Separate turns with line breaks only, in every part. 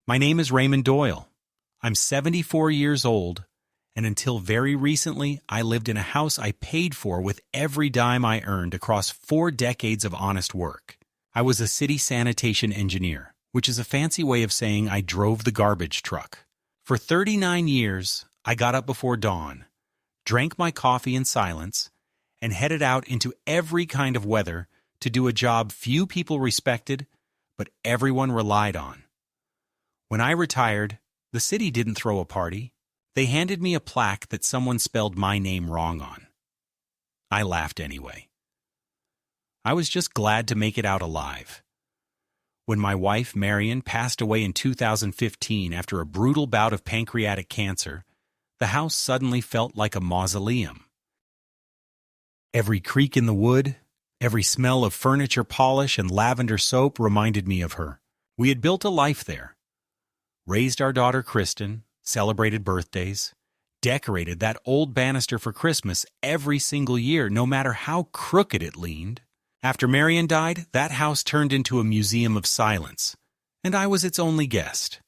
My name is Raymond Doyle. I'm 74 years old, and until very recently, I lived in a house I paid for with every dime I earned across 4 decades of honest work. I was a city sanitation engineer, which is a fancy way of saying I drove the garbage truck. For 39 years, I got up before dawn, drank my coffee in silence, and headed out into every kind of weather to do a job few people respected, but everyone relied on. When I retired, the city didn't throw a party. They handed me a plaque that someone spelled my name wrong on. I laughed anyway. I was just glad to make it out alive. When my wife, Marion, passed away in 2015 after a brutal bout of pancreatic cancer, the house suddenly felt like a mausoleum. Every creak in the wood, every smell of furniture polish and lavender soap reminded me of her. We had built a life there. Raised our daughter Kristen, celebrated birthdays, decorated that old banister for Christmas every single year, no matter how crooked it leaned. After Marion died, that house turned into a museum of silence, and I was its only guest.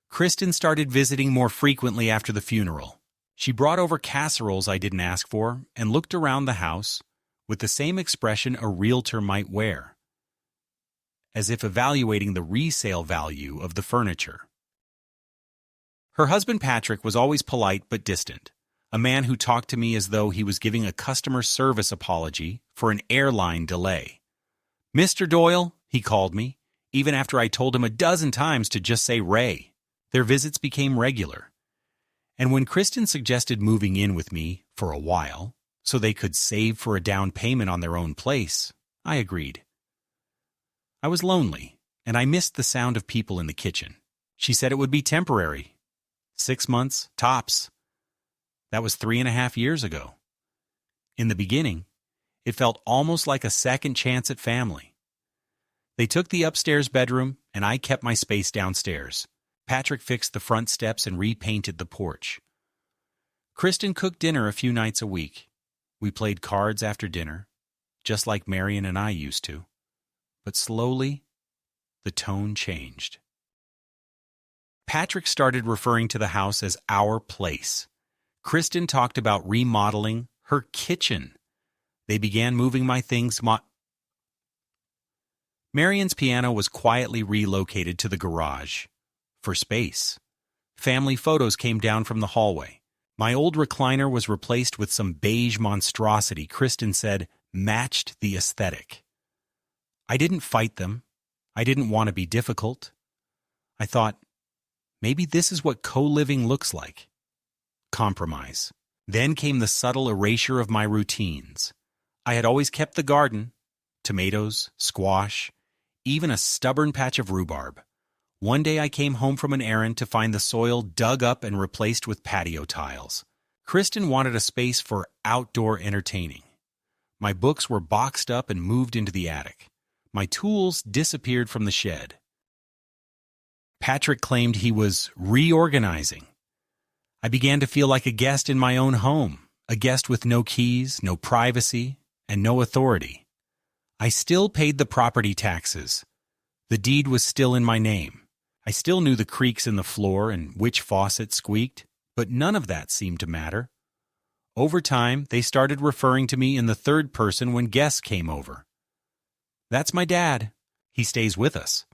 Kristen started visiting more frequently after the funeral. She brought over casseroles I didn't ask for and looked around the house with the same expression a realtor might wear, as if evaluating the resale value of the furniture. Her husband Patrick was always polite but distant, a man who talked to me as though he was giving a customer service apology for an airline delay. "Mr. Doyle," he called me, even after I told him a dozen times to just say Ray. Their visits became regular. And when Kristen suggested moving in with me for a while, so they could save for a down payment on their own place, I agreed. I was lonely, and I missed the sound of people in the kitchen. She said it would be temporary. 6 months, tops. That was 3.5 years ago. In the beginning, it felt almost like a second chance at family. They took the upstairs bedroom, and I kept my space downstairs. Patrick fixed the front steps and repainted the porch. Kristen cooked dinner a few nights a week. We played cards after dinner, just like Marion and I used to. But slowly, the tone changed. Patrick started referring to the house as our place. Kristen talked about remodeling her kitchen. They began moving my things. Marion's piano was quietly relocated to the garage for space. Family photos came down from the hallway. My old recliner was replaced with some beige monstrosity Kristen said matched the aesthetic. I didn't fight them. I didn't want to be difficult. I thought, maybe this is what co-living looks like. Compromise. Then came the subtle erasure of my routines. I had always kept the garden, tomatoes, squash, even a stubborn patch of rhubarb. One day I came home from an errand to find the soil dug up and replaced with patio tiles. Kristen wanted a space for outdoor entertaining. My books were boxed up and moved into the attic. My tools disappeared from the shed. Patrick claimed he was reorganizing. I began to feel like a guest in my own home, a guest with no keys, no privacy, and no authority. I still paid the property taxes. The deed was still in my name. I still knew the creaks in the floor and which faucet squeaked, but none of that seemed to matter. Over time, they started referring to me in the third person when guests came over. "That's my dad. He stays with us."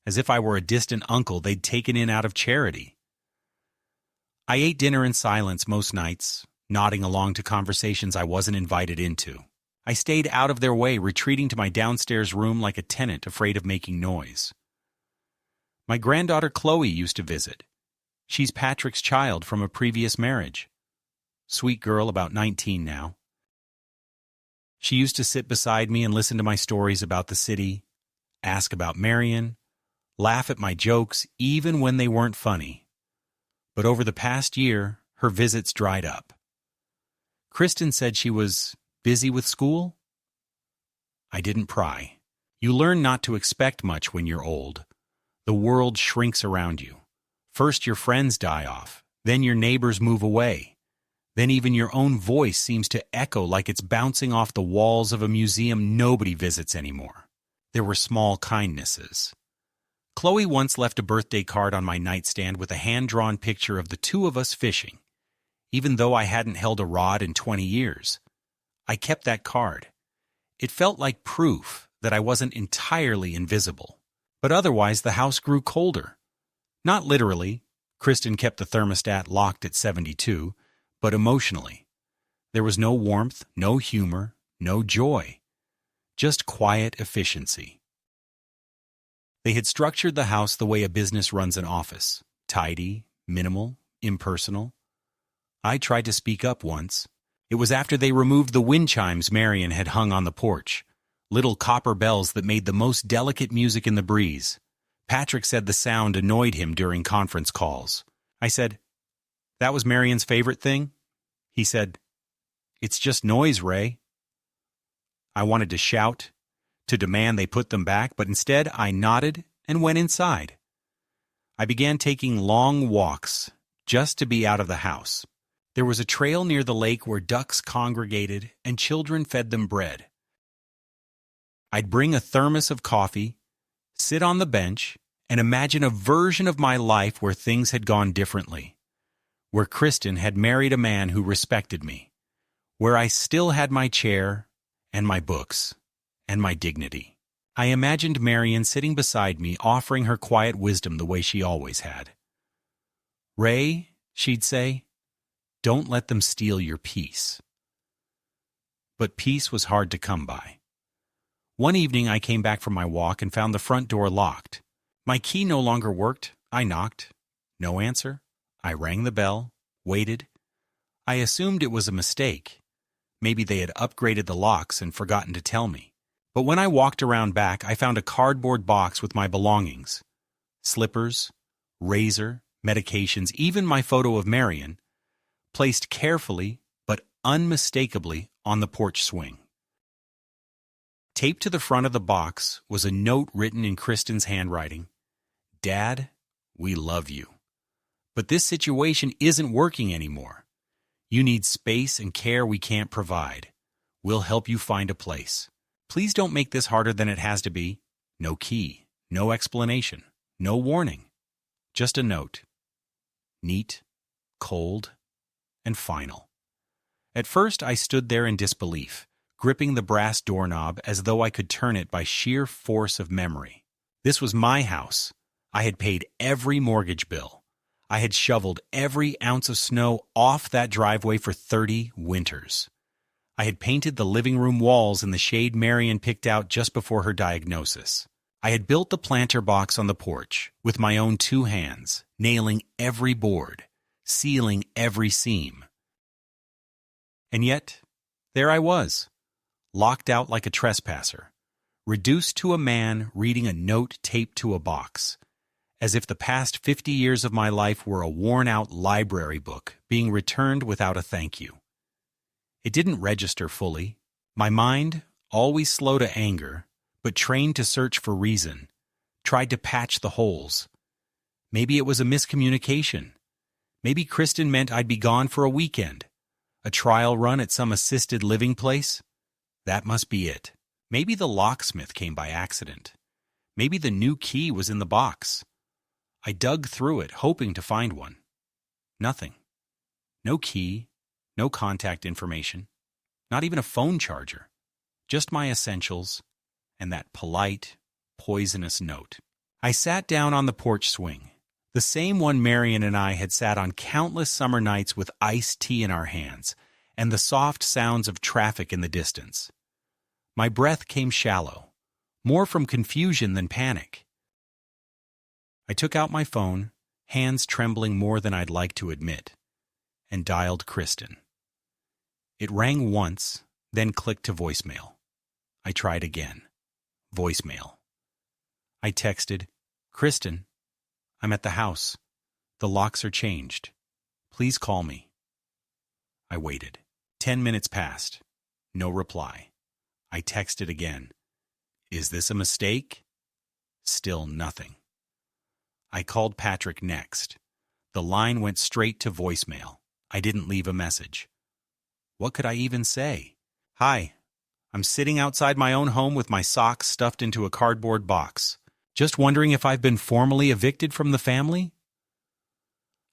As if I were a distant uncle they'd taken in out of charity. I ate dinner in silence most nights, nodding along to conversations I wasn't invited into. I stayed out of their way, retreating to my downstairs room like a tenant afraid of making noise. My granddaughter Chloe used to visit. She's Patrick's child from a previous marriage. Sweet girl, about 19 now. She used to sit beside me and listen to my stories about the city, ask about Marion, laugh at my jokes even when they weren't funny. But over the past year, her visits dried up. Kristen said she was busy with school? I didn't pry. You learn not to expect much when you're old. The world shrinks around you. First your friends die off, then your neighbors move away. Then even your own voice seems to echo like it's bouncing off the walls of a museum nobody visits anymore. There were small kindnesses. Chloe once left a birthday card on my nightstand with a hand-drawn picture of the two of us fishing. Even though I hadn't held a rod in 20 years, I kept that card. It felt like proof that I wasn't entirely invisible. But otherwise, the house grew colder. Not literally. Kristen kept the thermostat locked at 72, but emotionally. There was no warmth, no humor, no joy. Just quiet efficiency. They had structured the house the way a business runs an office. Tidy, minimal, impersonal. I tried to speak up once. It was after they removed the wind chimes Marion had hung on the porch, little copper bells that made the most delicate music in the breeze. Patrick said the sound annoyed him during conference calls. I said, "That was Marion's favorite thing?" He said, "It's just noise, Ray." I wanted to shout, to demand they put them back, but instead I nodded and went inside. I began taking long walks just to be out of the house. There was a trail near the lake where ducks congregated and children fed them bread. I'd bring a thermos of coffee, sit on the bench, and imagine a version of my life where things had gone differently, where Kristen had married a man who respected me, where I still had my chair and my books and my dignity. I imagined Marion sitting beside me, offering her quiet wisdom the way she always had. "Ray," she'd say, "don't let them steal your peace." But peace was hard to come by. One evening I came back from my walk and found the front door locked. My key no longer worked. I knocked. No answer. I rang the bell, waited. I assumed it was a mistake. Maybe they had upgraded the locks and forgotten to tell me. But when I walked around back, I found a cardboard box with my belongings. Slippers, razor, medications, even my photo of Marion, placed carefully but unmistakably on the porch swing. Taped to the front of the box was a note written in Kristen's handwriting. "Dad, we love you. But this situation isn't working anymore. You need space and care we can't provide. We'll help you find a place. Please don't make this harder than it has to be." No key, no explanation, no warning. Just a note. Neat, cold, and final. At first I stood there in disbelief, gripping the brass doorknob as though I could turn it by sheer force of memory. This was my house. I had paid every mortgage bill. I had shoveled every ounce of snow off that driveway for 30 winters. I had painted the living room walls in the shade Marion picked out just before her diagnosis. I had built the planter box on the porch with my own 2 hands, nailing every board, sealing every seam. And yet, there I was, locked out like a trespasser, reduced to a man reading a note taped to a box, as if the past 50 years of my life were a worn-out library book being returned without a thank you. It didn't register fully. My mind, always slow to anger, but trained to search for reason, tried to patch the holes. Maybe it was a miscommunication. Maybe Kristen meant I'd be gone for a weekend. A trial run at some assisted living place? That must be it. Maybe the locksmith came by accident. Maybe the new key was in the box. I dug through it, hoping to find one. Nothing. No key, no contact information, not even a phone charger. Just my essentials and that polite, poisonous note. I sat down on the porch swing, the same one Marion and I had sat on countless summer nights with iced tea in our hands and the soft sounds of traffic in the distance. My breath came shallow, more from confusion than panic. I took out my phone, hands trembling more than I'd like to admit, and dialed Kristen. It rang once, then clicked to voicemail. I tried again. Voicemail. I texted, "Kristen, I'm at the house. The locks are changed. Please call me." I waited. 10 minutes passed. No reply. I texted again. "Is this a mistake?" Still nothing. I called Patrick next. The line went straight to voicemail. I didn't leave a message. What could I even say? "Hi, I'm sitting outside my own home with my socks stuffed into a cardboard box. Just wondering if I've been formally evicted from the family?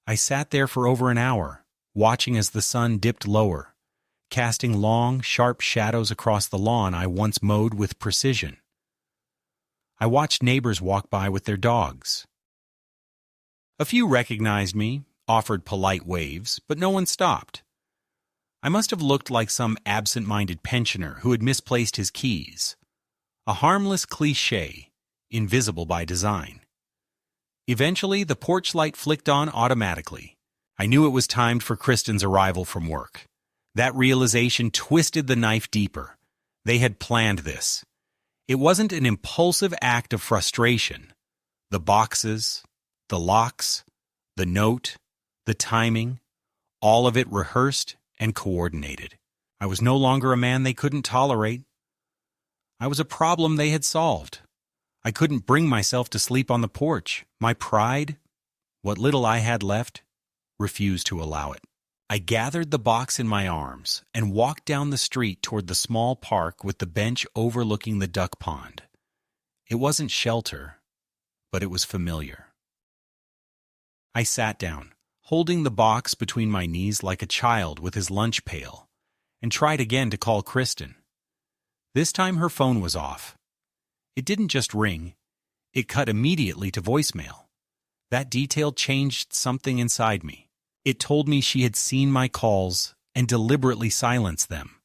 I sat there for over an hour, watching as the sun dipped lower, casting long, sharp shadows across the lawn I once mowed with precision. I watched neighbors walk by with their dogs. A few recognized me, offered polite waves, but no one stopped. I must have looked like some absent-minded pensioner who had misplaced his keys. A harmless cliché, invisible by design. Eventually, the porch light flicked on automatically. I knew it was timed for Kristen's arrival from work. That realization twisted the knife deeper. They had planned this. It wasn't an impulsive act of frustration. The boxes, the locks, the note, the timing, all of it rehearsed and coordinated. I was no longer a man they couldn't tolerate. I was a problem they had solved. I couldn't bring myself to sleep on the porch. My pride, what little I had left, refused to allow it. I gathered the box in my arms and walked down the street toward the small park with the bench overlooking the duck pond. It wasn't shelter, but it was familiar. I sat down, holding the box between my knees like a child with his lunch pail, and tried again to call Kristen. This time her phone was off. It didn't just ring, it cut immediately to voicemail. That detail changed something inside me. It told me she had seen my calls and deliberately silenced them.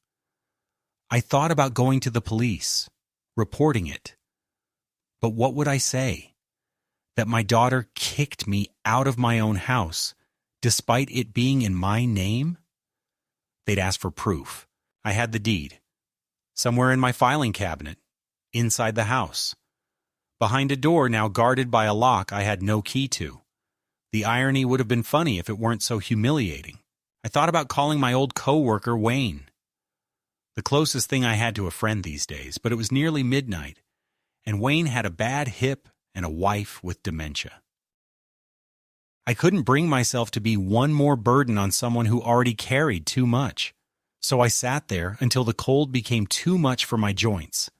I thought about going to the police, reporting it. But what would I say? That my daughter kicked me out of my own house, despite it being in my name? They'd ask for proof. I had the deed. Somewhere in my filing cabinet, inside the house. Behind a door now guarded by a lock I had no key to. The irony would have been funny if it weren't so humiliating. I thought about calling my old co-worker Wayne. The closest thing I had to a friend these days, but it was nearly midnight, and Wayne had a bad hip and a wife with dementia. I couldn't bring myself to be one more burden on someone who already carried too much. So I sat there until the cold became too much for my joints,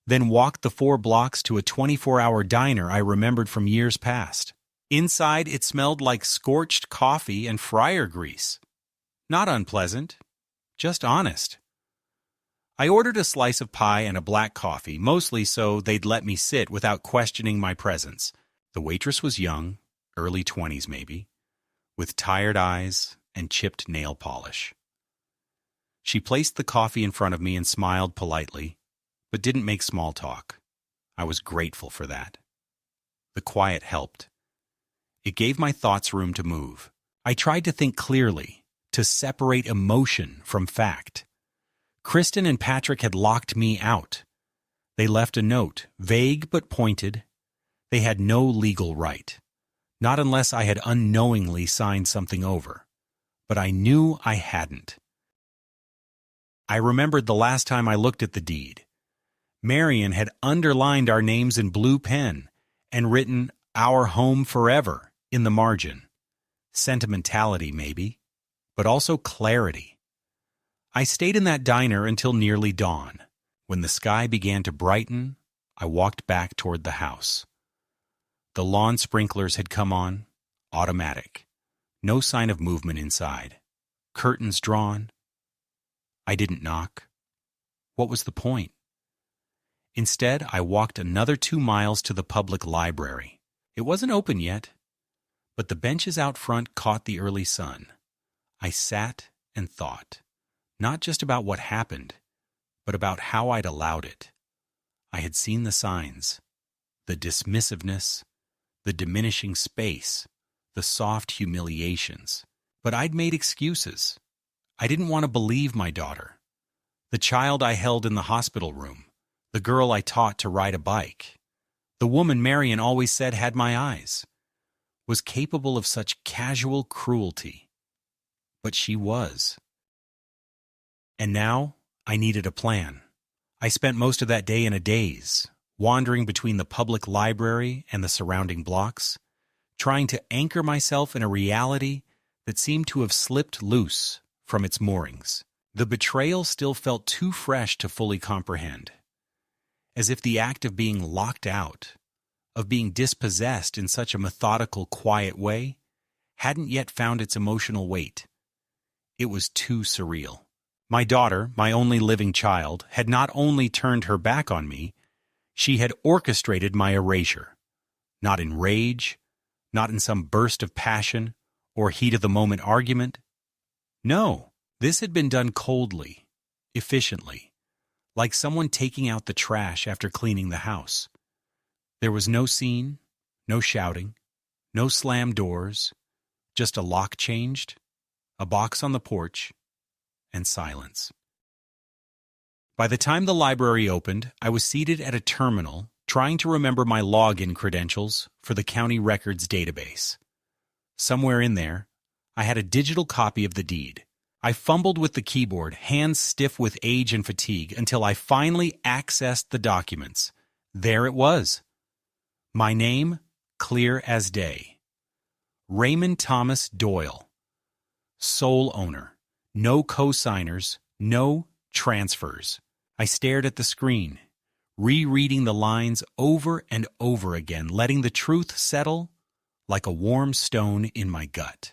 then walked the 4 blocks to a 24-hour diner I remembered from years past. Inside, it smelled like scorched coffee and fryer grease. Not unpleasant, just honest. I ordered a slice of pie and a black coffee, mostly so they'd let me sit without questioning my presence. The waitress was young, early 20s maybe, with tired eyes and chipped nail polish. She placed the coffee in front of me and smiled politely, but didn't make small talk. I was grateful for that. The quiet helped. It gave my thoughts room to move. I tried to think clearly, to separate emotion from fact. Kristen and Patrick had locked me out. They left a note, vague but pointed. They had no legal right. Not unless I had unknowingly signed something over. But I knew I hadn't. I remembered the last time I looked at the deed. Marion had underlined our names in blue pen and written "Our Home Forever" in the margin. Sentimentality, maybe, but also clarity. I stayed in that diner until nearly dawn. When the sky began to brighten, I walked back toward the house. The lawn sprinklers had come on, automatic. No sign of movement inside. Curtains drawn. I didn't knock. What was the point? Instead, I walked another 2 miles to the public library. It wasn't open yet, but the benches out front caught the early sun. I sat and thought, not just about what happened, but about how I'd allowed it. I had seen the signs, the dismissiveness, the diminishing space, the soft humiliations. But I'd made excuses. I didn't want to believe my daughter. The child I held in the hospital room, the girl I taught to ride a bike, the woman Marion always said had my eyes, was capable of such casual cruelty. But she was. And now I needed a plan. I spent most of that day in a daze, wandering between the public library and the surrounding blocks, trying to anchor myself in a reality that seemed to have slipped loose from its moorings. The betrayal still felt too fresh to fully comprehend. As if the act of being locked out, of being dispossessed in such a methodical, quiet way, hadn't yet found its emotional weight. It was too surreal. My daughter, my only living child, had not only turned her back on me, she had orchestrated my erasure. Not in rage, not in some burst of passion or heat-of-the-moment argument. No, this had been done coldly, efficiently, like someone taking out the trash after cleaning the house. There was no scene, no shouting, no slammed doors, just a lock changed, a box on the porch, and silence. By the time the library opened, I was seated at a terminal trying to remember my login credentials for the county records database. Somewhere in there, I had a digital copy of the deed. I fumbled with the keyboard, hands stiff with age and fatigue, until I finally accessed the documents. There it was. My name, clear as day. Raymond Thomas Doyle. Sole owner. No co-signers, no transfers. I stared at the screen, rereading the lines over and over again, letting the truth settle like a warm stone in my gut.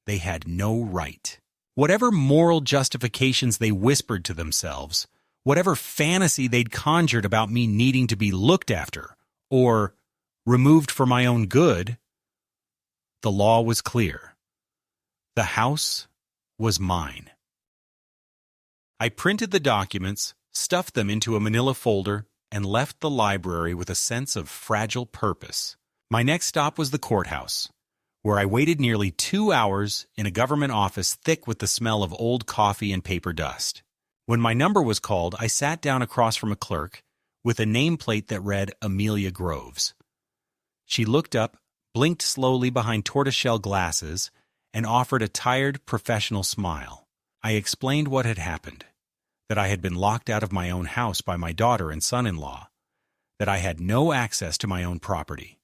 They had no right. Whatever moral justifications they whispered to themselves, whatever fantasy they'd conjured about me needing to be looked after or removed for my own good, the law was clear. The house was mine. I printed the documents, stuffed them into a manila folder, and left the library with a sense of fragile purpose. My next stop was the courthouse, where I waited nearly 2 hours in a government office thick with the smell of old coffee and paper dust. When my number was called, I sat down across from a clerk with a nameplate that read Amelia Groves. She looked up, blinked slowly behind tortoiseshell glasses, and offered a tired, professional smile. I explained what had happened, that I had been locked out of my own house by my daughter and son-in-law, that I had no access to my own property.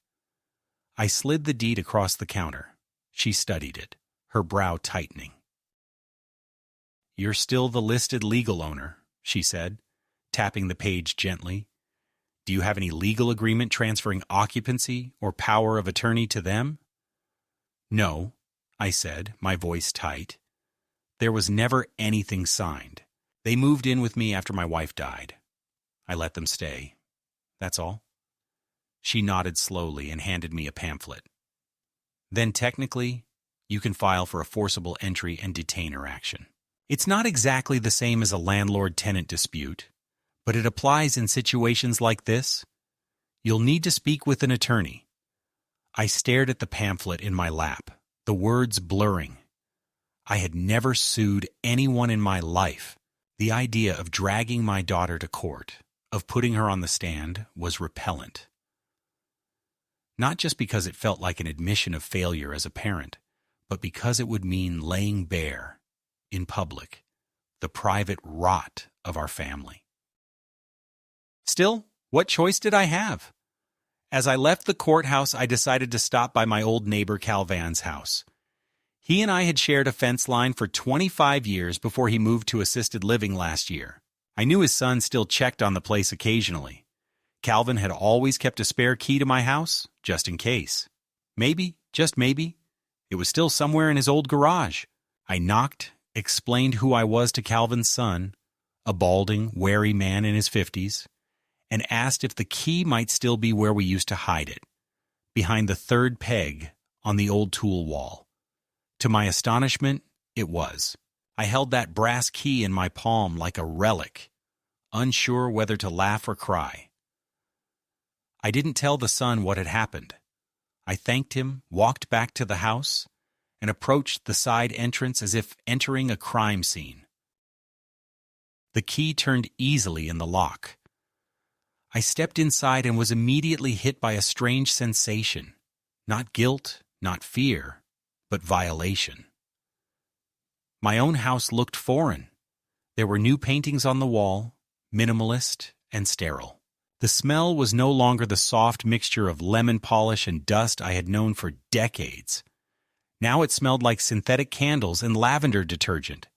I slid the deed across the counter. She studied it, her brow tightening. "You're still the listed legal owner," she said, tapping the page gently. "Do you have any legal agreement transferring occupancy or power of attorney to them?" "No," I said, my voice tight. "There was never anything signed. They moved in with me after my wife died. I let them stay. That's all." She nodded slowly and handed me a pamphlet. "Then technically, you can file for a forcible entry and detainer action. It's not exactly the same as a landlord-tenant dispute, but it applies in situations like this. You'll need to speak with an attorney." I stared at the pamphlet in my lap, the words blurring. I had never sued anyone in my life. The idea of dragging my daughter to court, of putting her on the stand, was repellent. Not just because it felt like an admission of failure as a parent, but because it would mean laying bare, in public, the private rot of our family. Still, what choice did I have? As I left the courthouse, I decided to stop by my old neighbor Calvan's house. He and I had shared a fence line for 25 years before he moved to assisted living last year. I knew his son still checked on the place occasionally. Calvin had always kept a spare key to my house, just in case. Maybe, just maybe, it was still somewhere in his old garage. I knocked, explained who I was to Calvin's son, a balding, wary man in his 50s, and asked if the key might still be where we used to hide it, behind the third peg on the old tool wall. To my astonishment, it was. I held that brass key in my palm like a relic, unsure whether to laugh or cry. I didn't tell the son what had happened. I thanked him, walked back to the house, and approached the side entrance as if entering a crime scene. The key turned easily in the lock. I stepped inside and was immediately hit by a strange sensation. Not guilt, not fear, but violation. My own house looked foreign. There were new paintings on the wall, minimalist and sterile. The smell was no longer the soft mixture of lemon polish and dust I had known for decades. Now it smelled like synthetic candles and lavender detergent.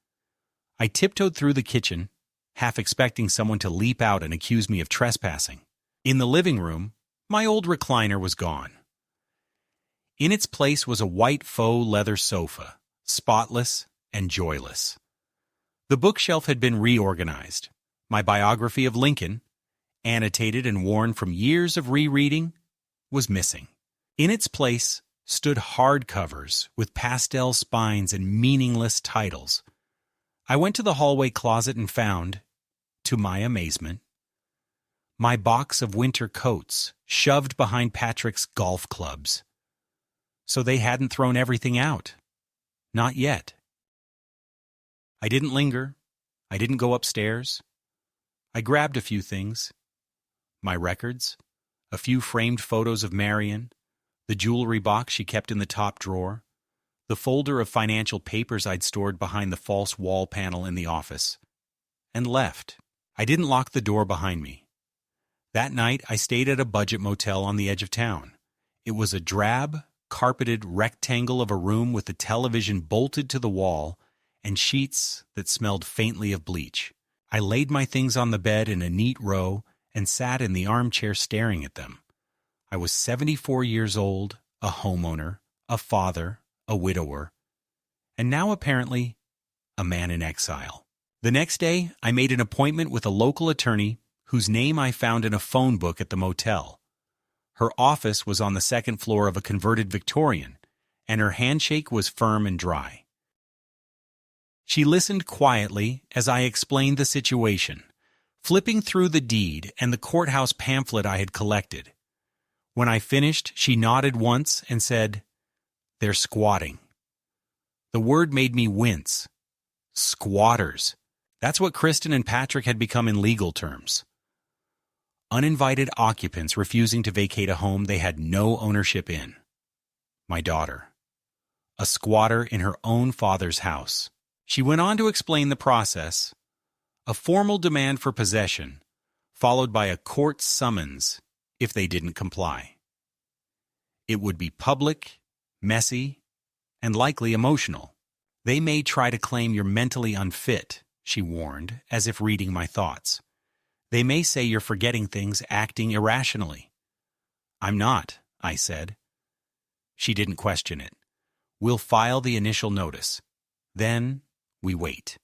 I tiptoed through the kitchen, half expecting someone to leap out and accuse me of trespassing. In the living room, My old recliner was gone. In its place was a white faux leather sofa, spotless and joyless. The bookshelf had been reorganized. My biography of Lincoln, annotated and worn from years of rereading, was missing. In its place stood hardcovers with pastel spines and meaningless titles. I went to the hallway closet and found, to my amazement, my box of winter coats shoved behind Patrick's golf clubs. So they hadn't thrown everything out. Not yet. I didn't linger. I didn't go upstairs. I grabbed a few things. My records, a few framed photos of Marion, the jewelry box she kept in the top drawer, the folder of financial papers I'd stored behind the false wall panel in the office, and left. I didn't lock the door behind me. That night, I stayed at a budget motel on the edge of town. It was a drab, carpeted rectangle of a room with the television bolted to the wall and sheets that smelled faintly of bleach. I laid my things on the bed in a neat row and sat in the armchair staring at them. I was 74 years old, a homeowner, a father, a widower, and now apparently a man in exile. The next day, I made an appointment with a local attorney whose name I found in a phone book at the motel. Her office was on the second floor of a converted Victorian, and her handshake was firm and dry. She listened quietly as I explained the situation, flipping through the deed and the courthouse pamphlet I had collected. When I finished, she nodded once and said, "They're squatting." The word made me wince. Squatters. That's what Kristen and Patrick had become in legal terms. Uninvited occupants refusing to vacate a home they had no ownership in. My daughter. A squatter in her own father's house. She went on to explain the process. A formal demand for possession, followed by a court summons if they didn't comply. It would be public, messy, and likely emotional. They may try to claim you're mentally unfit, she warned, as if reading my thoughts. They may say you're forgetting things, acting irrationally. I'm not, I said. She didn't question it. We'll file the initial notice. Then we wait.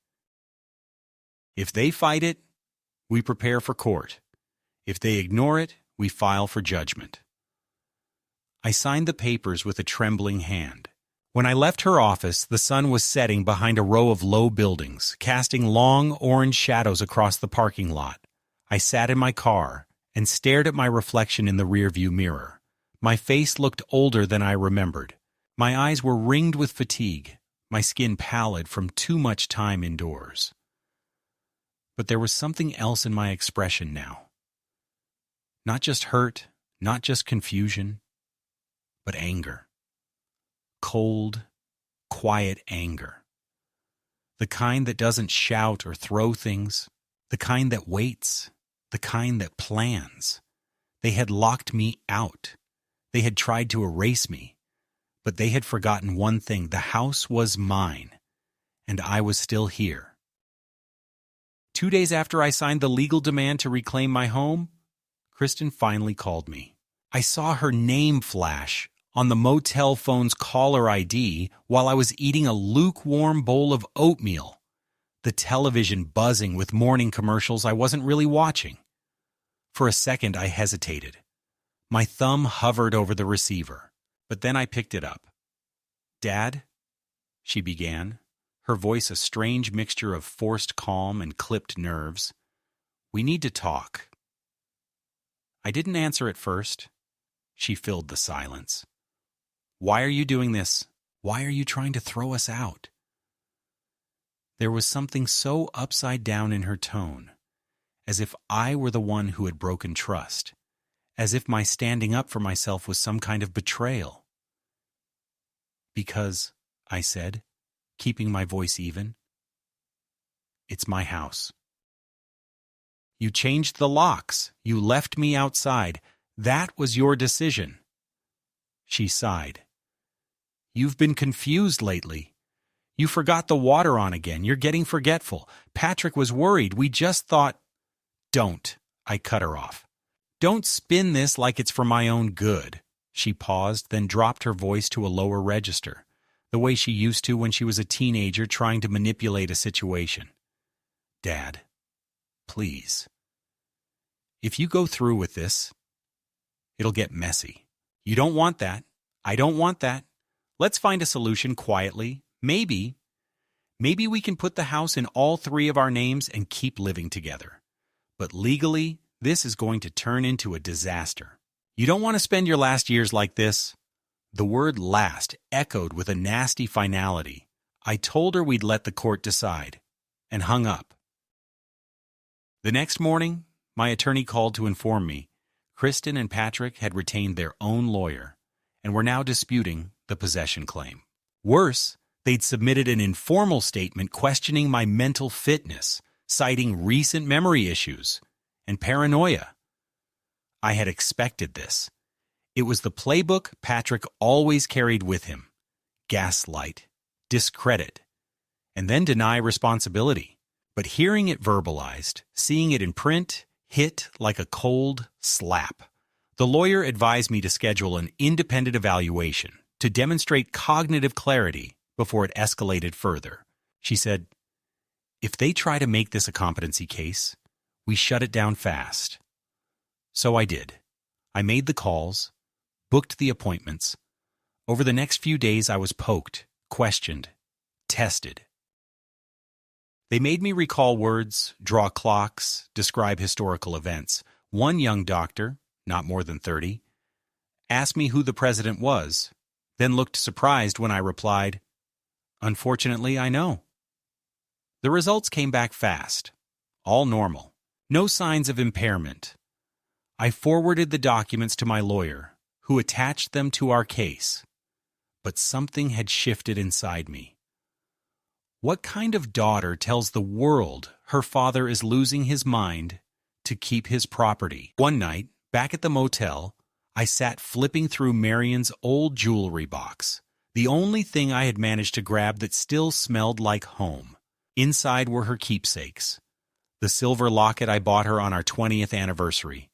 If they fight it, we prepare for court. If they ignore it, we file for judgment. I signed the papers with a trembling hand. When I left her office, the sun was setting behind a row of low buildings, casting long orange shadows across the parking lot. I sat in my car and stared at my reflection in the rearview mirror. My face looked older than I remembered. My eyes were ringed with fatigue, my skin pallid from too much time indoors. But there was something else in my expression now. Not just hurt, not just confusion, but anger. Cold, quiet anger. The kind that doesn't shout or throw things, the kind that waits, the kind that plans. They had locked me out. They had tried to erase me. But they had forgotten one thing: the house was mine, and I was still here. 2 days after I signed the legal demand to reclaim my home, Kristen finally called me. I saw her name flash on the motel phone's caller ID while I was eating a lukewarm bowl of oatmeal, the television buzzing with morning commercials I wasn't really watching. For a second, I hesitated. My thumb hovered over the receiver, but then I picked it up. "Dad," she began, her voice a strange mixture of forced calm and clipped nerves. "We need to talk." I didn't answer at first. She filled the silence. "Why are you doing this? Why are you trying to throw us out?" There was something so upside down in her tone, as if I were the one who had broken trust, as if my standing up for myself was some kind of betrayal. "Because," I said, keeping my voice even, "it's my house. You changed the locks. You left me outside. That was your decision." She sighed. "You've been confused lately. You forgot the water on again. You're getting forgetful. Patrick was worried. We just thought—" "Don't," I cut her off. Don't spin this like it's for my own good." She paused, then dropped her voice to a lower register, the way she used to when she was a teenager trying to manipulate a situation. "Dad, please. If you go through with this, it'll get messy. You don't want that. I don't want that. Let's find a solution quietly. Maybe we can put the house in all three of our names and keep living together. But legally, this is going to turn into a disaster. You don't want to spend your last years like this." The word "last" echoed with a nasty finality. I told her we'd let the court decide, and hung up. The next morning, my attorney called to inform me Kristen and Patrick had retained their own lawyer and were now disputing the possession claim. Worse, they'd submitted an informal statement questioning my mental fitness, citing recent memory issues and paranoia. I had expected this. It was the playbook Patrick always carried with him: gaslight, discredit, and then deny responsibility. But hearing it verbalized, seeing it in print, hit like a cold slap. The lawyer advised me to schedule an independent evaluation to demonstrate cognitive clarity before it escalated further. She said, "If they try to make this a competency case, we shut it down fast." So I did. I made the calls, booked the appointments. Over the next few days, I was poked, questioned, tested. They made me recall words, draw clocks, describe historical events. One young doctor, not more than 30, asked me who the president was, then looked surprised when I replied, "Unfortunately, I know." The results came back fast, all normal, no signs of impairment. I forwarded the documents to my lawyer, who attached them to our case. But something had shifted inside me. What kind of daughter tells the world her father is losing his mind to keep his property? One night, back at the motel, I sat flipping through Marion's old jewelry box, the only thing I had managed to grab that still smelled like home. Inside were her keepsakes: the silver locket I bought her on our 20th anniversary,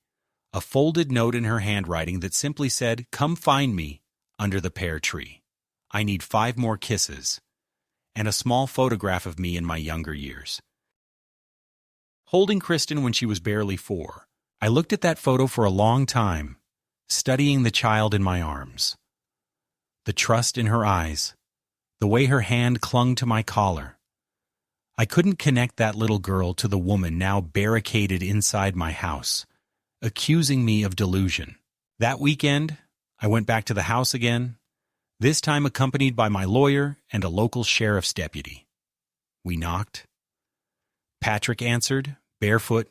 a folded note in her handwriting that simply said, "Come find me under the pear tree. I need 5 more kisses," and a small photograph of me in my younger years. Holding Kristen when she was barely 4, I looked at that photo for a long time, studying the child in my arms. The trust in her eyes, the way her hand clung to my collar. I couldn't connect that little girl to the woman now barricaded inside my house, accusing me of delusion. That weekend, I went back to the house again, this time accompanied by my lawyer and a local sheriff's deputy. We knocked. Patrick answered, barefoot,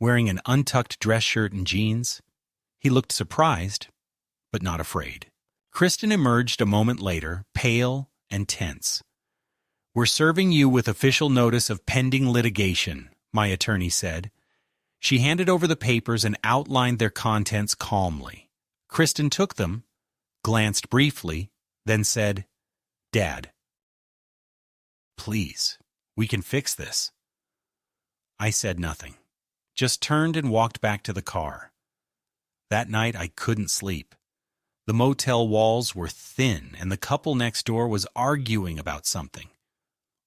wearing an untucked dress shirt and jeans. He looked surprised, but not afraid. Kristen emerged a moment later, pale and tense. "We're serving you with official notice of pending litigation," my attorney said. She handed over the papers and outlined their contents calmly. Kristen took them, glanced briefly, then said, "Dad, please, we can fix this." I said nothing, just turned and walked back to the car. That night I couldn't sleep. The motel walls were thin and the couple next door was arguing about something.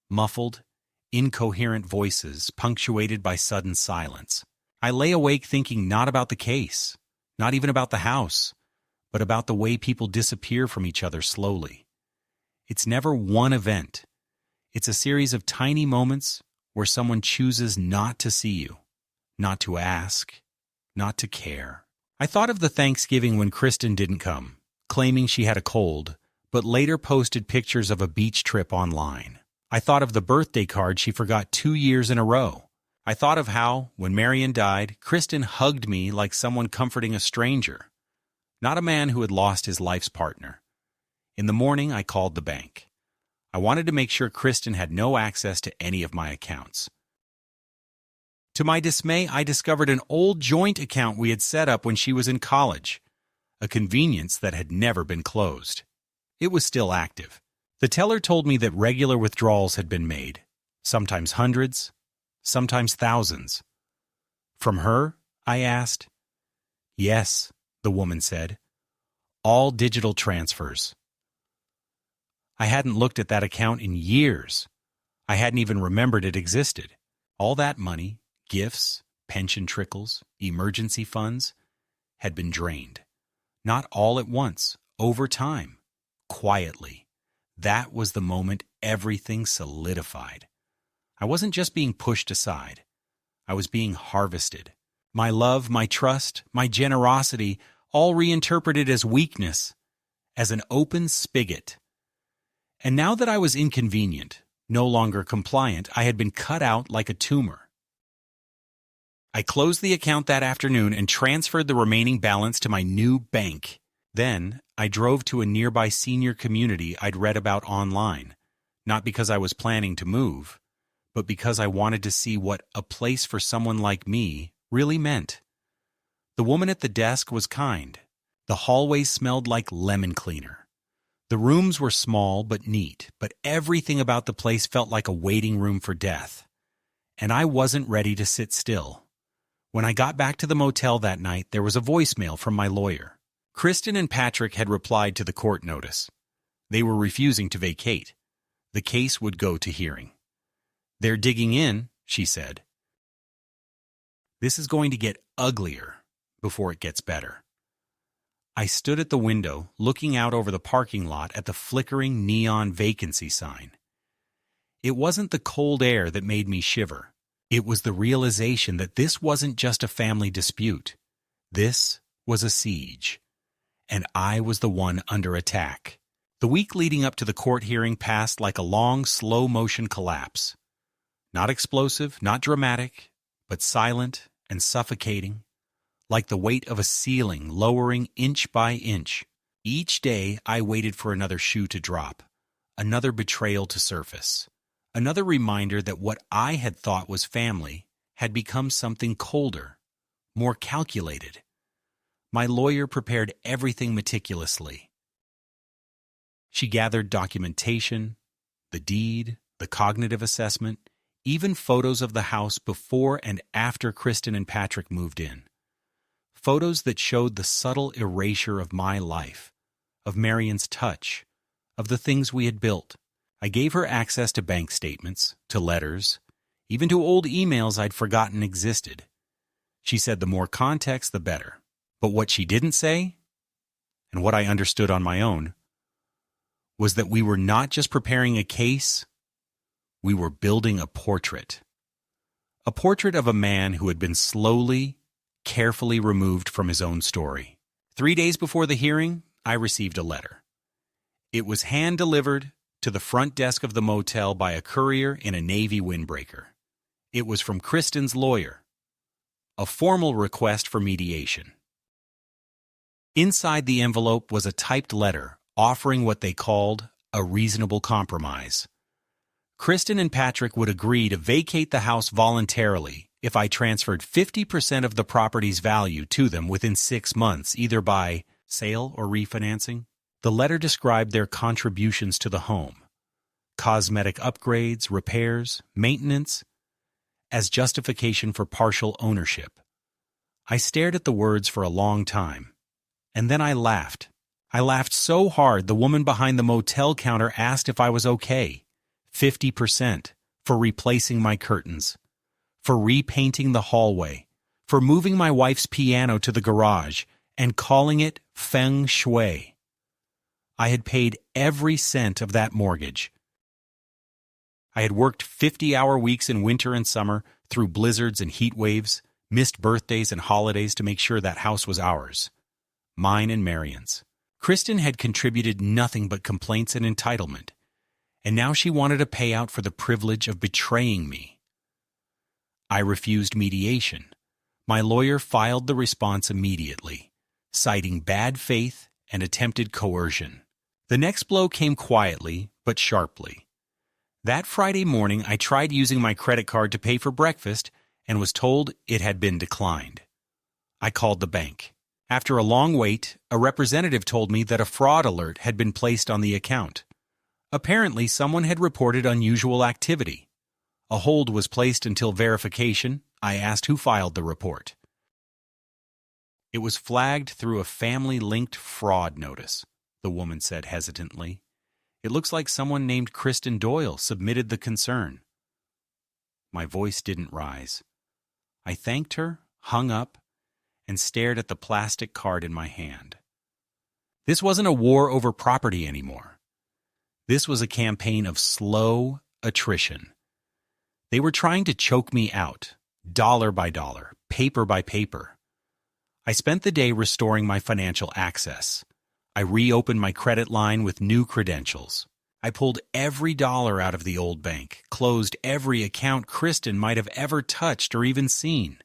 Muffled, incoherent voices punctuated by sudden silence. I lay awake thinking not about the case, not even about the house, but about the way people disappear from each other slowly. It's never one event. It's a series of tiny moments where someone chooses not to see you, not to ask, not to care. I thought of the Thanksgiving when Kristen didn't come, claiming she had a cold, but later posted pictures of a beach trip online. I thought of the birthday card she forgot 2 years in a row. I thought of how, when Marion died, Kristen hugged me like someone comforting a stranger, not a man who had lost his life's partner. In the morning, I called the bank. I wanted to make sure Kristen had no access to any of my accounts. To my dismay, I discovered an old joint account we had set up when she was in college, a convenience that had never been closed. It was still active. The teller told me that regular withdrawals had been made, sometimes hundreds, sometimes thousands. From her, I asked, Yes, the woman said. All digital transfers. I hadn't looked at that account in years. I hadn't even remembered it existed. All that money, gifts, pension trickles, emergency funds, had been drained. Not all at once, over time, quietly. That was the moment everything solidified. I wasn't just being pushed aside. I was being harvested. My love, my trust, my generosity, all reinterpreted as weakness, as an open spigot. And now that I was inconvenient, no longer compliant, I had been cut out like a tumor. I closed the account that afternoon and transferred the remaining balance to my new bank. Then, I drove to a nearby senior community I'd read about online, not because I was planning to move, but because I wanted to see what a place for someone like me really meant. The woman at the desk was kind. The hallway smelled like lemon cleaner. The rooms were small but neat, but everything about the place felt like a waiting room for death. And I wasn't ready to sit still. When I got back to the motel that night, there was a voicemail from my lawyer. Kristen and Patrick had replied to the court notice. They were refusing to vacate. The case would go to hearing. "They're digging in," she said. "This is going to get uglier before it gets better." I stood at the window, looking out over the parking lot at the flickering neon vacancy sign. It wasn't the cold air that made me shiver. It was the realization that this wasn't just a family dispute. This was a siege. And I was the one under attack. The week leading up to the court hearing passed like a long, slow-motion collapse. Not explosive, not dramatic, but silent and suffocating, like the weight of a ceiling lowering inch by inch. Each day I waited for another shoe to drop, another betrayal to surface, another reminder that what I had thought was family had become something colder, more calculated. My lawyer prepared everything meticulously. She gathered documentation, the deed, the cognitive assessment, even photos of the house before and after Kristen and Patrick moved in. Photos that showed the subtle erasure of my life, of Marion's touch, of the things we had built. I gave her access to bank statements, to letters, even to old emails I'd forgotten existed. She said the more context, the better. But what she didn't say, and what I understood on my own, was that we were not just preparing a case, we were building a portrait. A portrait of a man who had been slowly, carefully removed from his own story. 3 days before the hearing, I received a letter. It was hand-delivered to the front desk of the motel by a courier in a Navy windbreaker. It was from Kristen's lawyer, a formal request for mediation. Inside the envelope was a typed letter offering what they called a reasonable compromise. Kristen and Patrick would agree to vacate the house voluntarily if I transferred 50% of the property's value to them within 6 months, either by sale or refinancing. The letter described their contributions to the home, cosmetic upgrades, repairs, maintenance, as justification for partial ownership. I stared at the words for a long time. And then I laughed. I laughed so hard the woman behind the motel counter asked if I was okay. 50% for replacing my curtains, for repainting the hallway, for moving my wife's piano to the garage and calling it feng shui. I had paid every cent of that mortgage. I had worked 50-hour weeks in winter and summer through blizzards and heat waves, missed birthdays and holidays to make sure that house was ours. Mine and Marion's. Kristen had contributed nothing but complaints and entitlement, and now she wanted a payout for the privilege of betraying me. I refused mediation. My lawyer filed the response immediately, citing bad faith and attempted coercion. The next blow came quietly but sharply. That Friday morning, I tried using my credit card to pay for breakfast and was told it had been declined. I called the bank. After a long wait, a representative told me that a fraud alert had been placed on the account. Apparently, someone had reported unusual activity. A hold was placed until verification. I asked who filed the report. It was flagged through a family-linked fraud notice, the woman said hesitantly. It looks like someone named Kristen Doyle submitted the concern. My voice didn't rise. I thanked her, hung up, and stared at the plastic card in my hand. This wasn't a war over property anymore. This was a campaign of slow attrition. They were trying to choke me out, dollar by dollar, paper by paper. I spent the day restoring my financial access. I reopened my credit line with new credentials. I pulled every dollar out of the old bank, closed every account Kristen might have ever touched or even seen.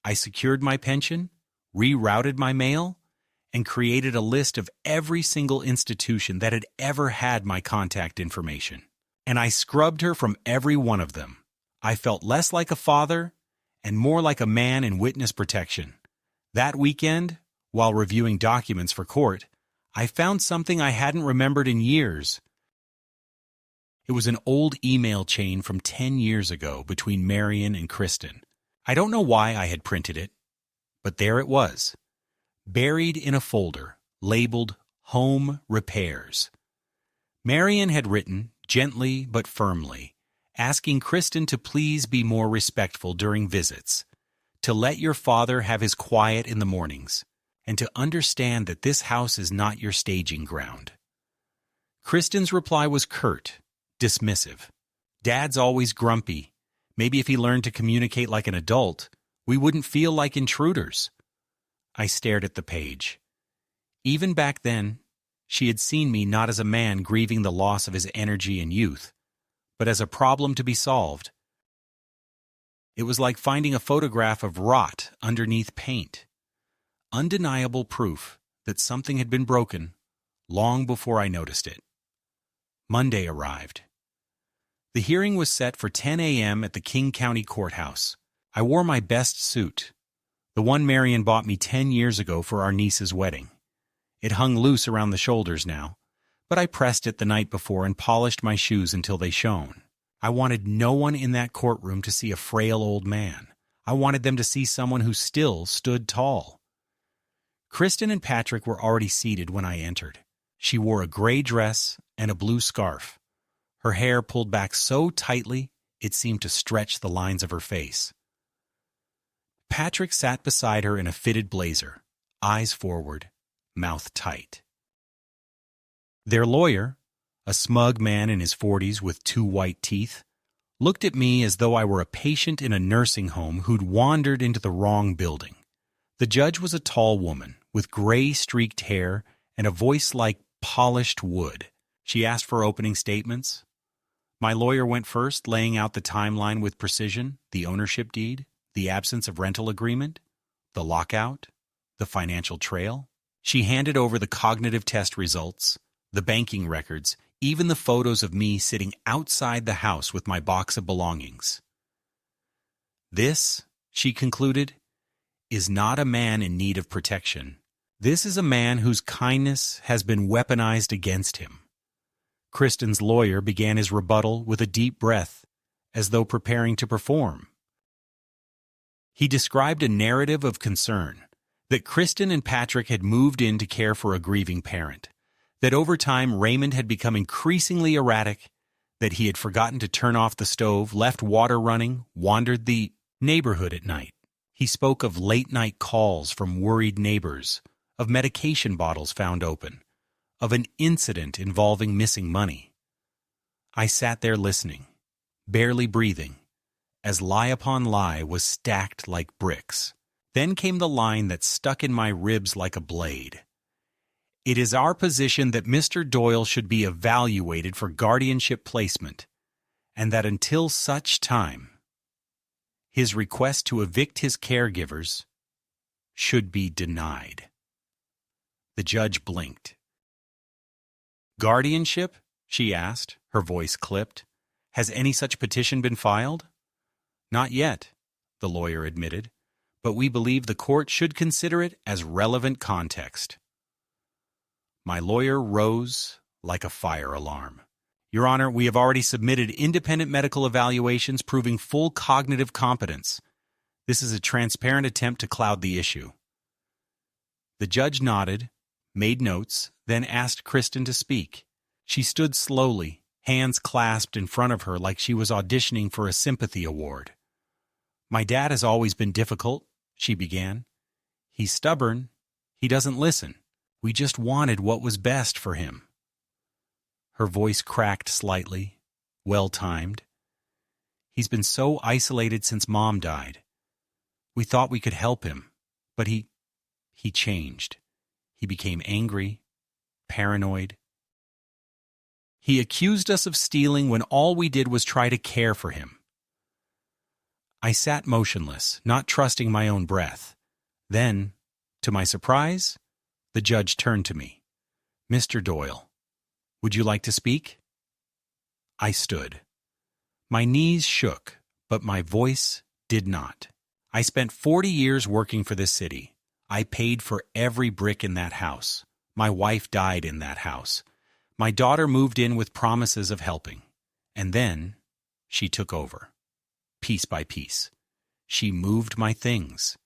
I secured my pension, rerouted my mail, and created a list of every single institution that had ever had my contact information. And I scrubbed her from every one of them. I felt less like a father and more like a man in witness protection. That weekend, while reviewing documents for court, I found something I hadn't remembered in years. It was an old email chain from 10 years ago between Marion and Kristen. I don't know why I had printed it, but there it was, buried in a folder labeled Home Repairs. Marion had written, gently but firmly, asking Kristen to please be more respectful during visits, to let your father have his quiet in the mornings, and to understand that this house is not your staging ground. Kristen's reply was curt, dismissive. Dad's always grumpy. Maybe if he learned to communicate like an adult, we wouldn't feel like intruders. I stared at the page. Even back then, she had seen me not as a man grieving the loss of his energy and youth, but as a problem to be solved. It was like finding a photograph of rot underneath paint. Undeniable proof that something had been broken long before I noticed it. Monday arrived. The hearing was set for 10 a.m. at the King County Courthouse. I wore my best suit, the one Marion bought me 10 years ago for our niece's wedding. It hung loose around the shoulders now, but I pressed it the night before and polished my shoes until they shone. I wanted no one in that courtroom to see a frail old man. I wanted them to see someone who still stood tall. Kristen and Patrick were already seated when I entered. She wore a gray dress and a blue scarf, her hair pulled back so tightly it seemed to stretch the lines of her face. Patrick sat beside her in a fitted blazer, eyes forward, mouth tight. Their lawyer, a smug man in his 40s with 2 white teeth, looked at me as though I were a patient in a nursing home who'd wandered into the wrong building. The judge was a tall woman with gray-streaked hair and a voice like polished wood. She asked for opening statements. My lawyer went first, laying out the timeline with precision, the ownership deed, the absence of rental agreement, the lockout, the financial trail. She handed over the cognitive test results, the banking records, even the photos of me sitting outside the house with my box of belongings. This, she concluded, is not a man in need of protection. This is a man whose kindness has been weaponized against him. Kristen's lawyer began his rebuttal with a deep breath, as though preparing to perform. He described a narrative of concern, that Kristen and Patrick had moved in to care for a grieving parent, that over time Raymond had become increasingly erratic, that he had forgotten to turn off the stove, left water running, wandered the neighborhood at night. He spoke of late-night calls from worried neighbors, of medication bottles found open, of an incident involving missing money. I sat there listening, barely breathing, as lie upon lie was stacked like bricks. Then came the line that stuck in my ribs like a blade. It is our position that Mr. Doyle should be evaluated for guardianship placement, and that until such time, his request to evict his caregivers should be denied. The judge blinked. Guardianship? She asked, her voice clipped. Has any such petition been filed? Not yet, the lawyer admitted, but we believe the court should consider it as relevant context. My lawyer rose like a fire alarm. Your Honor, we have already submitted independent medical evaluations proving full cognitive competence. This is a transparent attempt to cloud the issue. The judge nodded, made notes, then asked Kristen to speak. She stood slowly, hands clasped in front of her like she was auditioning for a sympathy award. "My dad has always been difficult," she began. "He's stubborn. He doesn't listen. We just wanted what was best for him." Her voice cracked slightly, well-timed. "He's been so isolated since Mom died. We thought we could help him, but he changed. He became angry, paranoid. He accused us of stealing when all we did was try to care for him." I sat motionless, not trusting my own breath. Then, to my surprise, the judge turned to me. "Mr. Doyle, would you like to speak?" I stood. My knees shook, but my voice did not. "I spent 40 years working for this city. I paid for every brick in that house. My wife died in that house. My daughter moved in with promises of helping. And then she took over. Piece by piece. She moved my things.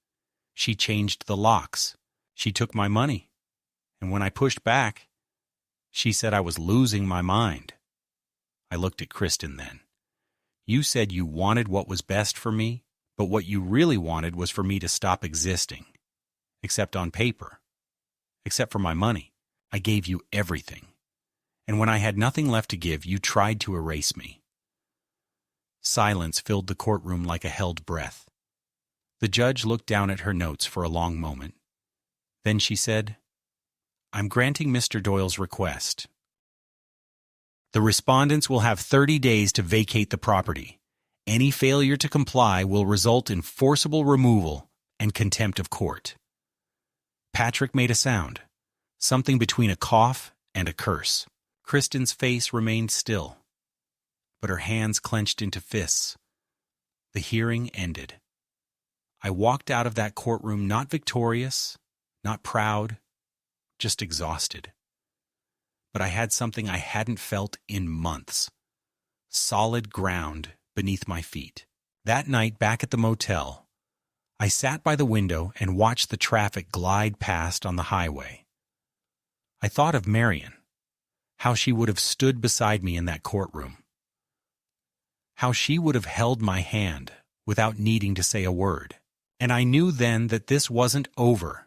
She changed the locks. She took my money. And when I pushed back, she said I was losing my mind." I looked at Kristen then. "You said you wanted what was best for me, but what you really wanted was for me to stop existing. Except on paper. Except for my money. I gave you everything. And when I had nothing left to give, you tried to erase me." Silence filled the courtroom like a held breath. The judge looked down at her notes for a long moment. Then she said, "I'm granting Mr. Doyle's request. The respondents will have 30 days to vacate the property. Any failure to comply will result in forcible removal and contempt of court." Patrick made a sound, something between a cough and a curse. Kristen's face remained still, but her hands clenched into fists. The hearing ended. I walked out of that courtroom not victorious, not proud, just exhausted. But I had something I hadn't felt in months. Solid ground beneath my feet. That night back at the motel, I sat by the window and watched the traffic glide past on the highway. I thought of Marion, how she would have stood beside me in that courtroom. How she would have held my hand without needing to say a word. And I knew then that this wasn't over.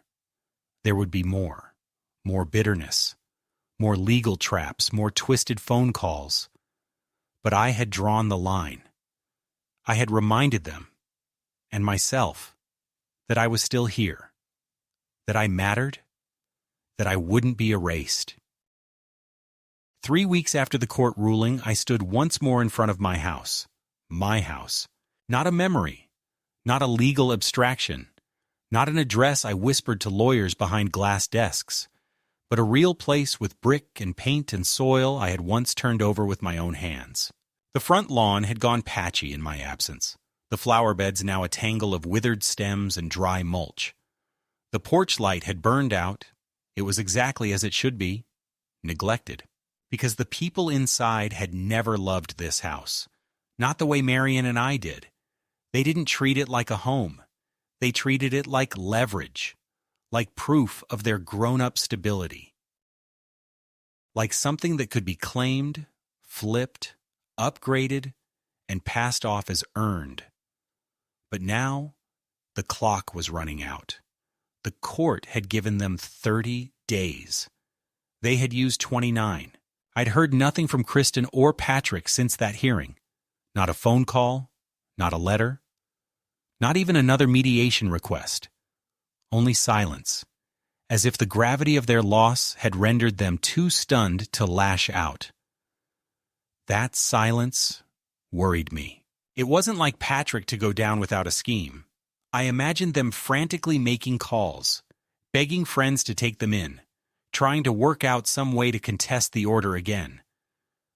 There would be more bitterness, more legal traps, more twisted phone calls. But I had drawn the line. I had reminded them, and myself, that I was still here, that I mattered, that I wouldn't be erased. 3 weeks after the court ruling, I stood once more in front of my house. My house. Not a memory, not a legal abstraction, not an address I whispered to lawyers behind glass desks, but a real place with brick and paint and soil I had once turned over with my own hands. The front lawn had gone patchy in my absence. The flower beds now a tangle of withered stems and dry mulch. The porch light had burned out. It was exactly as it should be, neglected. Because the people inside had never loved this house. Not the way Marion and I did. They didn't treat it like a home. They treated it like leverage, like proof of their grown-up stability. Like something that could be claimed, flipped, upgraded, and passed off as earned. But now, the clock was running out. The court had given them 30 days. They had used 29. I'd heard nothing from Kristen or Patrick since that hearing. Not a phone call, not a letter, not even another mediation request. Only silence, as if the gravity of their loss had rendered them too stunned to lash out. That silence worried me. It wasn't like Patrick to go down without a scheme. I imagined them frantically making calls, begging friends to take them in, trying to work out some way to contest the order again.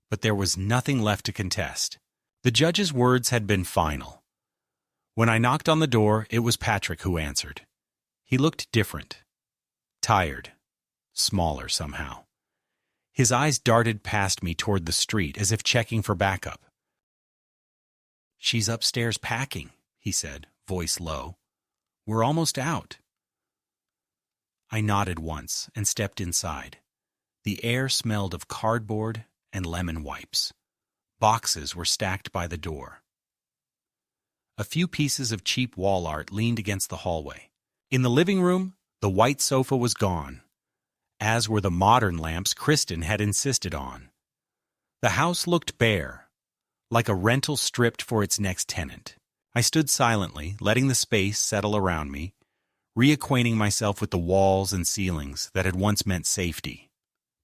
But there was nothing left to contest. The judge's words had been final. When I knocked on the door, it was Patrick who answered. He looked different, tired, smaller somehow. His eyes darted past me toward the street as if checking for backup. "She's upstairs packing," he said, voice low. "We're almost out." I nodded once and stepped inside. The air smelled of cardboard and lemon wipes. Boxes were stacked by the door. A few pieces of cheap wall art leaned against the hallway. In the living room, the white sofa was gone, as were the modern lamps Kristen had insisted on. The house looked bare, like a rental stripped for its next tenant. I stood silently, letting the space settle around me, reacquainting myself with the walls and ceilings that had once meant safety.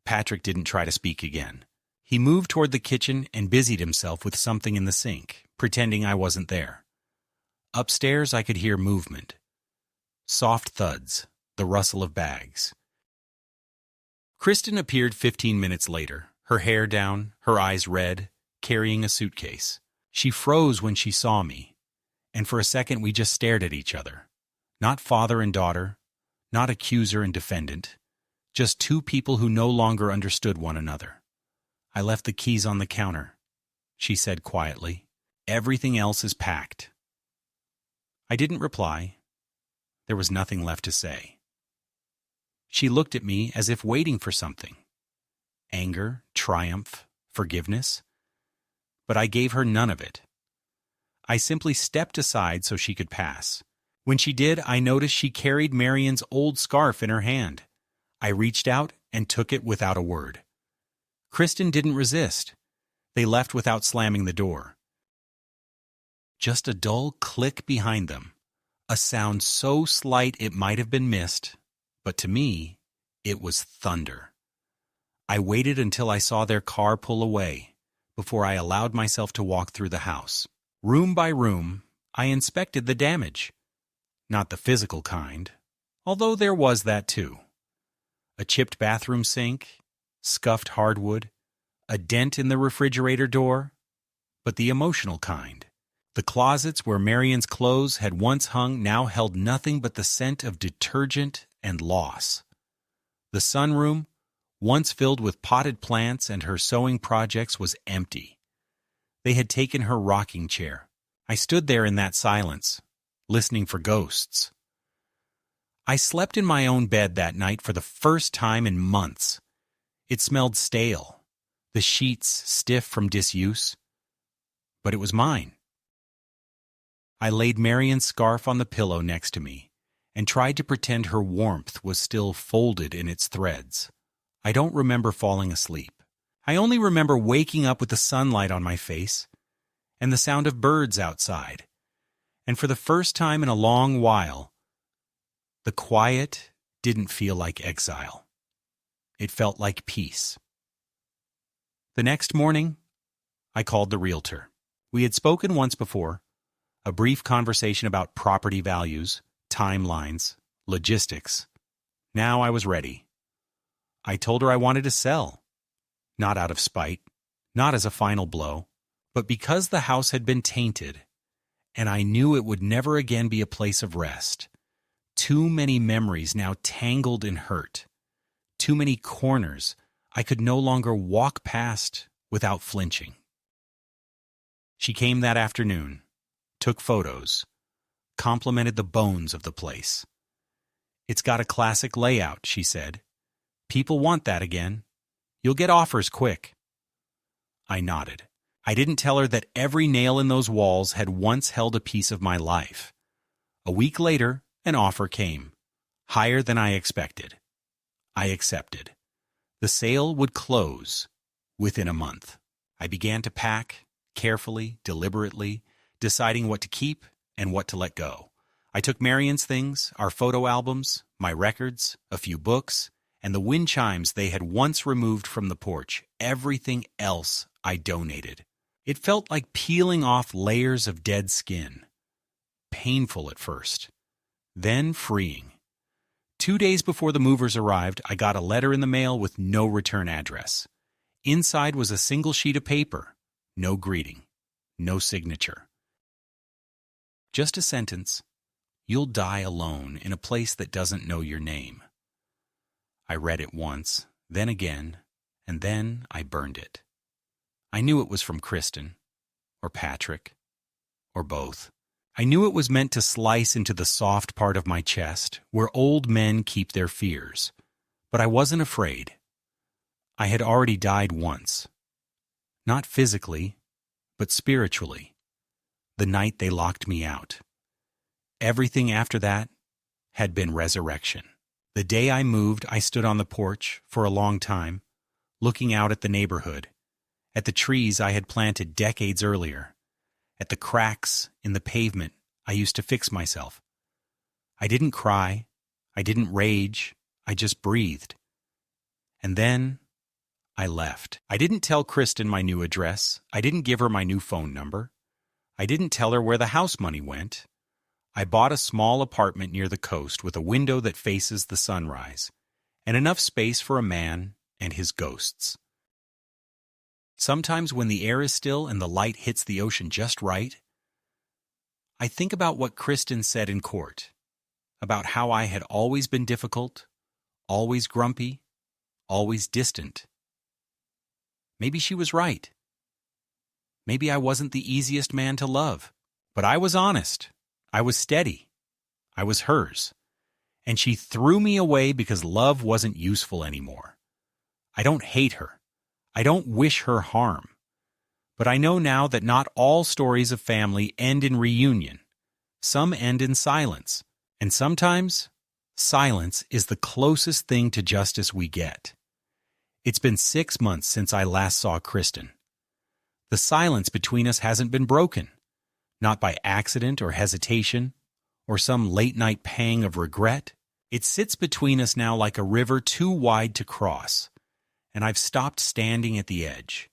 Patrick didn't try to speak again. He moved toward the kitchen and busied himself with something in the sink, pretending I wasn't there. Upstairs, I could hear movement. Soft thuds, the rustle of bags. Kristen appeared 15 minutes later, her hair down, her eyes red, carrying a suitcase. She froze when she saw me, and for a second we just stared at each other. Not father and daughter, not accuser and defendant, just two people who no longer understood one another. I left the keys on the counter, she said quietly. Everything else is packed. I didn't reply. There was nothing left to say. She looked at me as if waiting for something. Anger, triumph, forgiveness. But I gave her none of it. I simply stepped aside so she could pass. When she did, I noticed she carried Marion's old scarf in her hand. I reached out and took it without a word. Kristen didn't resist. They left without slamming the door. Just a dull click behind them, a sound so slight it might have been missed, but to me, it was thunder. I waited until I saw their car pull away, before I allowed myself to walk through the house. Room by room, I inspected the damage. Not the physical kind, although there was that too. A chipped bathroom sink, scuffed hardwood, a dent in the refrigerator door, but the emotional kind. The closets where Marion's clothes had once hung now held nothing but the scent of detergent and loss. The sunroom, once filled with potted plants and her sewing projects, was empty. They had taken her rocking chair. I stood there in that silence, listening for ghosts. I slept in my own bed that night for the first time in months. It smelled stale, the sheets stiff from disuse, but it was mine. I laid Marion's scarf on the pillow next to me and tried to pretend her warmth was still folded in its threads. I don't remember falling asleep. I only remember waking up with the sunlight on my face and the sound of birds outside. And for the first time in a long while, the quiet didn't feel like exile. It felt like peace. The next morning, I called the realtor. We had spoken once before, a brief conversation about property values, timelines, logistics. Now I was ready. I told her I wanted to sell, not out of spite, not as a final blow, but because the house had been tainted, and I knew it would never again be a place of rest. Too many memories now tangled in hurt. Too many corners I could no longer walk past without flinching. She came that afternoon, took photos, complimented the bones of the place. It's got a classic layout, she said. People want that again. You'll get offers quick. I nodded. I didn't tell her that every nail in those walls had once held a piece of my life. A week later, an offer came, higher than I expected. I accepted. The sale would close within a month. I began to pack, carefully, deliberately, deciding what to keep and what to let go. I took Marion's things, our photo albums, my records, a few books, and the wind chimes they had once removed from the porch. Everything else I donated. It felt like peeling off layers of dead skin. Painful at first, then freeing. 2 days before the movers arrived, I got a letter in the mail with no return address. Inside was a single sheet of paper, no greeting, no signature. Just a sentence, "You'll die alone in a place that doesn't know your name." I read it once, then again, and then I burned it. I knew it was from Kristen, or Patrick, or both. I knew it was meant to slice into the soft part of my chest, where old men keep their fears. But I wasn't afraid. I had already died once. Not physically, but spiritually. The night they locked me out. Everything after that had been resurrection. The day I moved, I stood on the porch for a long time, looking out at the neighborhood, at the trees I had planted decades earlier, at the cracks in the pavement I used to fix myself. I didn't cry, I didn't rage, I just breathed. And then I left. I didn't tell Kristen my new address. I didn't give her my new phone number. I didn't tell her where the house money went. I bought a small apartment near the coast with a window that faces the sunrise, and enough space for a man and his ghosts. Sometimes when the air is still and the light hits the ocean just right, I think about what Kristen said in court, about how I had always been difficult, always grumpy, always distant. Maybe she was right. Maybe I wasn't the easiest man to love, but I was honest. I was steady. I was hers. And she threw me away because love wasn't useful anymore. I don't hate her. I don't wish her harm. But I know now that not all stories of family end in reunion. Some end in silence. And sometimes, silence is the closest thing to justice we get. It's been 6 months since I last saw Kristen. The silence between us hasn't been broken. Not by accident or hesitation, or some late-night pang of regret. It sits between us now like a river too wide to cross, and I've stopped standing at the edge.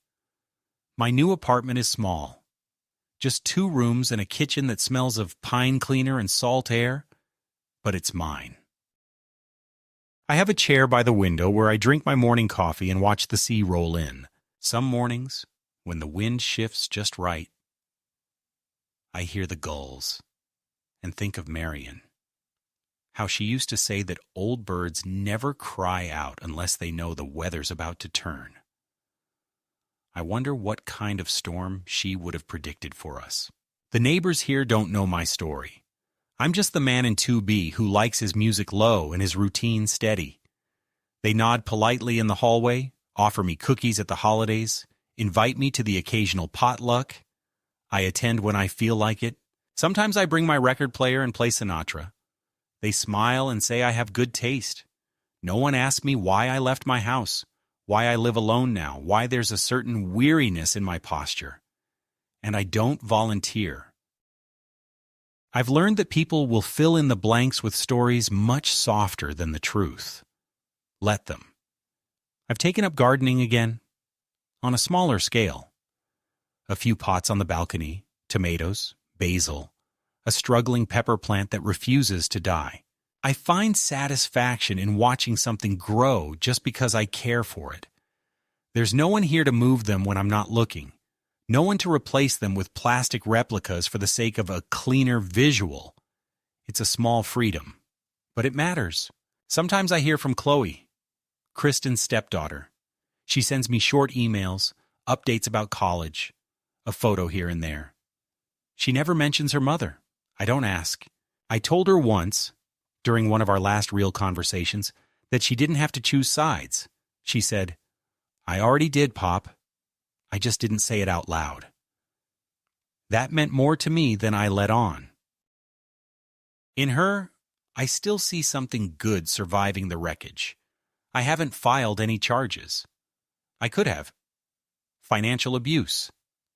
My new apartment is small. Just 2 rooms and a kitchen that smells of pine cleaner and salt air, but it's mine. I have a chair by the window where I drink my morning coffee and watch the sea roll in. Some mornings, when the wind shifts just right, I hear the gulls and think of Marion, how she used to say that old birds never cry out unless they know the weather's about to turn. I wonder what kind of storm she would have predicted for us. The neighbors here don't know my story. I'm just the man in 2B who likes his music low and his routine steady. They nod politely in the hallway, offer me cookies at the holidays, invite me to the occasional potluck. I attend when I feel like it. Sometimes I bring my record player and play Sinatra. They smile and say I have good taste. No one asks me why I left my house, why I live alone now, why there's a certain weariness in my posture. And I don't volunteer. I've learned that people will fill in the blanks with stories much softer than the truth. Let them. I've taken up gardening again, on a smaller scale. A few pots on the balcony, tomatoes, basil, a struggling pepper plant that refuses to die. I find satisfaction in watching something grow just because I care for it. There's no one here to move them when I'm not looking. No one to replace them with plastic replicas for the sake of a cleaner visual. It's a small freedom, but it matters. Sometimes I hear from Chloe, Kristen's stepdaughter. She sends me short emails, updates about college, a photo here and there. She never mentions her mother. I don't ask. I told her once, during one of our last real conversations, that she didn't have to choose sides. She said, "I already did, Pop. I just didn't say it out loud." That meant more to me than I let on. In her, I still see something good surviving the wreckage. I haven't filed any charges. I could have. Financial abuse,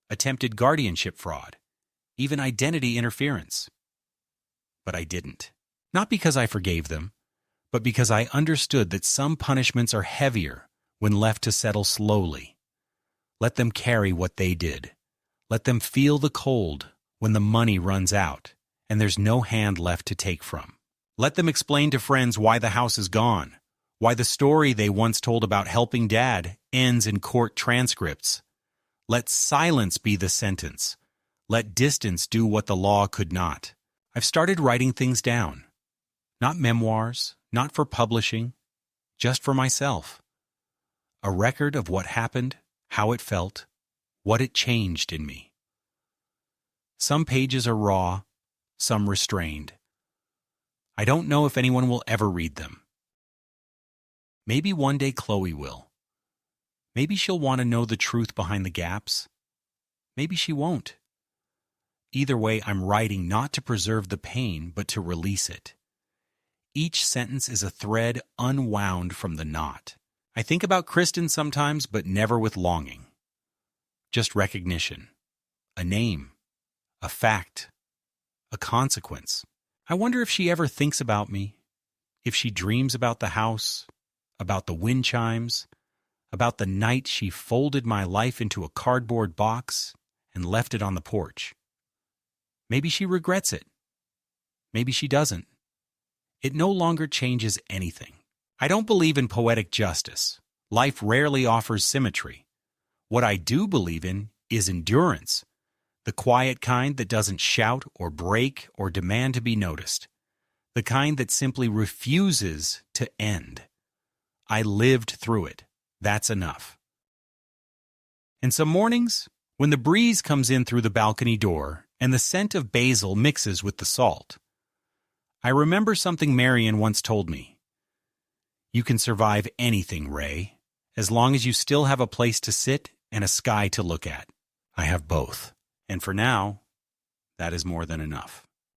attempted guardianship fraud, even identity interference. But I didn't. Not because I forgave them, but because I understood that some punishments are heavier when left to settle slowly. Let them carry what they did. Let them feel the cold when the money runs out and there's no hand left to take from. Let them explain to friends why the house is gone, why the story they once told about helping Dad ends in court transcripts. Let silence be the sentence. Let distance do what the law could not. I've started writing things down. Not memoirs, not for publishing, just for myself. A record of what happened, how it felt, what it changed in me. Some pages are raw, some restrained. I don't know if anyone will ever read them. Maybe one day Chloe will. Maybe she'll want to know the truth behind the gaps. Maybe she won't. Either way, I'm writing not to preserve the pain, but to release it. Each sentence is a thread unwound from the knot. I think about Kristen sometimes, but never with longing. Just recognition. A name. A fact. A consequence. I wonder if she ever thinks about me. If she dreams about the house, about the wind chimes, about the night she folded my life into a cardboard box and left it on the porch. Maybe she regrets it. Maybe she doesn't. It no longer changes anything. I don't believe in poetic justice. Life rarely offers symmetry. What I do believe in is endurance, the quiet kind that doesn't shout or break or demand to be noticed, the kind that simply refuses to end. I lived through it. That's enough. And some mornings, when the breeze comes in through the balcony door and the scent of basil mixes with the salt, I remember something Marion once told me. You can survive anything, Ray, as long as you still have a place to sit and a sky to look at. I have both. And for now, that is more than enough.